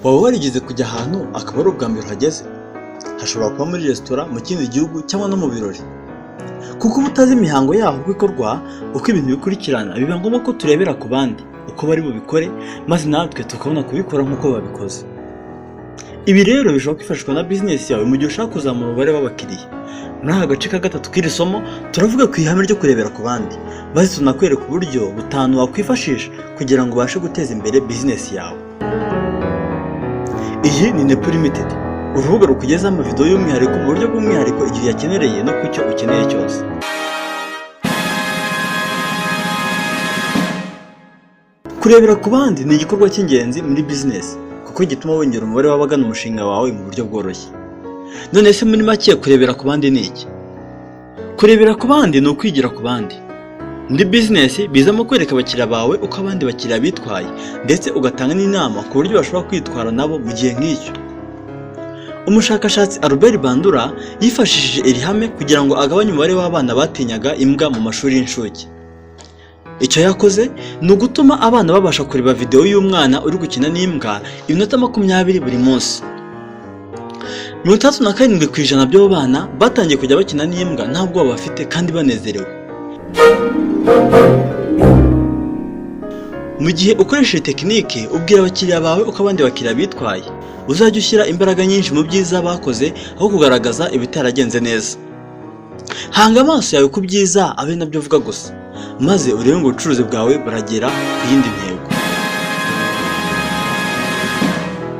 waba warigeze kujya ahantu akaba ari ubwa mbere uhageze? Hashobora kuba muri resitora, mu kindi gihugu cyangwa no mu birori. Kuko uba utazi imihango yaho uko ikorwa, uko ibintu bikurikirana, biba ngombwa ko turebera ku bandi uko bari bubikore, maze natwe tukabona kubikora nk'uko babikoze. Ibi rero bishobora kwifashishwa na bizinesi yawe mu gihe ushaka kuzamura umubare w'abakiriya. Muri aka gace ka gatatu k'iri somo turavuga ku ihame ryo kurebera ku bandi, maze tunakwereka uburyo butanu wakwifashisha kugira ngo ubashe guteza imbere bizinesi yawe. Iyi ni Nepo Limited, urubuga rukugezaho amavidewo y'umwihariko mu buryo bw'umwihariko igihe uyakenereye no ku cyo ukeneye cyose. Kurebera ku bandi ni igikorwa cy'ingenzi muri bizinesi kuko gituma wongera umubare w'abagana umushinga wawe mu buryo bworoshye. None se muri make kurebera ku bandi ni iki? Kurebera ku bandi ni ukwigira ku bandi. Muri bizinesi bizamo kwereka abakiriya bawe uko abandi bakiriya bitwaye, ndetse ugatanga n'inama ku buryo bashobora kwitwara nabo mu gihe nk'icyo. Umushakashatsi Albert Bandura yifashishije iri hame kugira ngo agabanye umubare w'abana batinyaga imbwa mu mashuri y'incuke. Icyo yakoze ni ugutuma abana babasha kureba videwo y'umwana uri gukina n'imbwa iminota 20 buri munsi. 37% by'abo bana batangiye kujya bakina n'imbwa nta bwoba bafite kandi banezerewe. Mu gihe ukoresheje tekinike ubwira abakiriya bawe uko abandi bakiriya bitwaye, uzajya ushyira imbaraga nyinshi mu byiza bakoze aho kugaragaza ibitaragenze neza. Hanga amaso yawe ku byiza abe nabyo uvuga gusa, maze urebe ngo ubucuruzi bwawe buragera ku yindi ntego.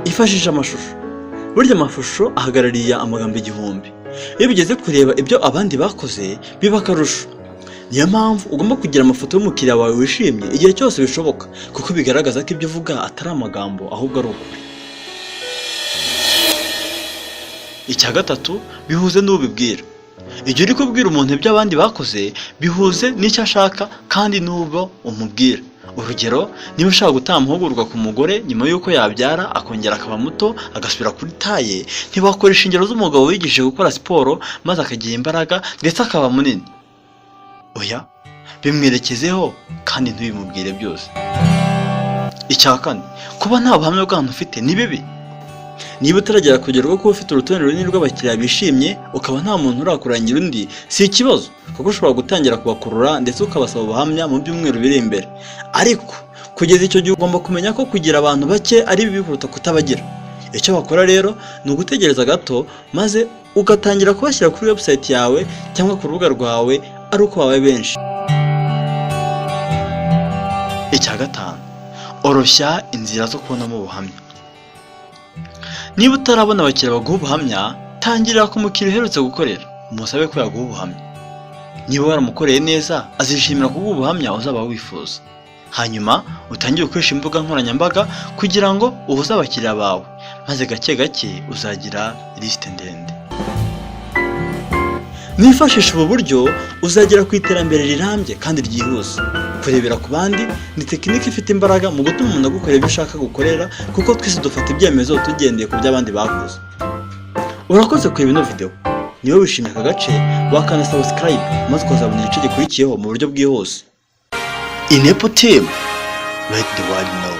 Ifashisha amashusho. Burya amashusho ahagarariye amagambo 1000. Iyo bigeze kureba ibyo abandi bakoze biba akarusho. Niyo mpamvu ugomba kugira amafoto y'umukiriya wawe wishimye igihe cyose bishoboka, kuko bigaragaza ko ibyo uvuga atari amagambo ahubwo ari ukuri. Icya gatatu, bihuze n'ubibwira. Igihe uri kubwira umuntu ibyo abandi bakoze, bihuze n'icyo ashaka kandi n'ubwo umubwira. Urugero, niba ushaka gutanga amahugurwa ku mugore nyuma y'uko yabyara akongera akaba muto agasubira kuri taye, ntiwakoresha ingero z'umugabo wigishije gukora siporo maze akagira imbaraga ndetse akaba munini. Oya, bimwerekezeho kandi ntubimubwire byose. Icya kane, kuba nta buhamya bw'ahantu ufite ni bibi. Niba utaragera kugera rwo kuba ufite urutonde runini rw'abakiriya bishimye, ukaba nta muntu urakurangira undi, si ikibazo kuko ushobora gutangira kubakurura ndetse ukabasaba ubuhamya mu byumweru biri imbere. Ariko kugeza icyo gihe ugomba kumenya ko kugira abantu bake ari bibi kuruta kutabagira. Icyo bakora rero ni ugutegereza gato, maze ugatangira kubashyira kuri website yawe cyangwa ku rubuga rwawe ari uko babaye benshi. Icya gatanu, oroshya inzira zo kubonamo ubuhamya. Niba utarabona abakiriya baguha ubuhamya, tangirira ku mukiriya uherutse gukorera, umusabe ko yaguha ubuhamya. Niba waramukoreye neza, azishimira kuguha ubuhamya uzaba wifuza. Hanyuma utangire gukoresha imbuga nkoranyambaga kugira ngo uhuze abakiriya bawe, maze gake gake uzagira lisite ndende. Nifashisha ubu buryo uzagera ku iterambere rirambye kandi ryihuse. Kurebera ku bandi ni tekinike ifite imbaraga mu gutuma umuntu agukorera ibyo ushaka gukorera, kuko twese dufata ibyemezo tugendeye ku by'abandi bakoze. Urakoze kureba ino video. Niba wishimiye aka gace, wakanda subscribe maze ukazabona igice gikurikiyeho mu buryo bwihuse. Nepo Team, let the world know.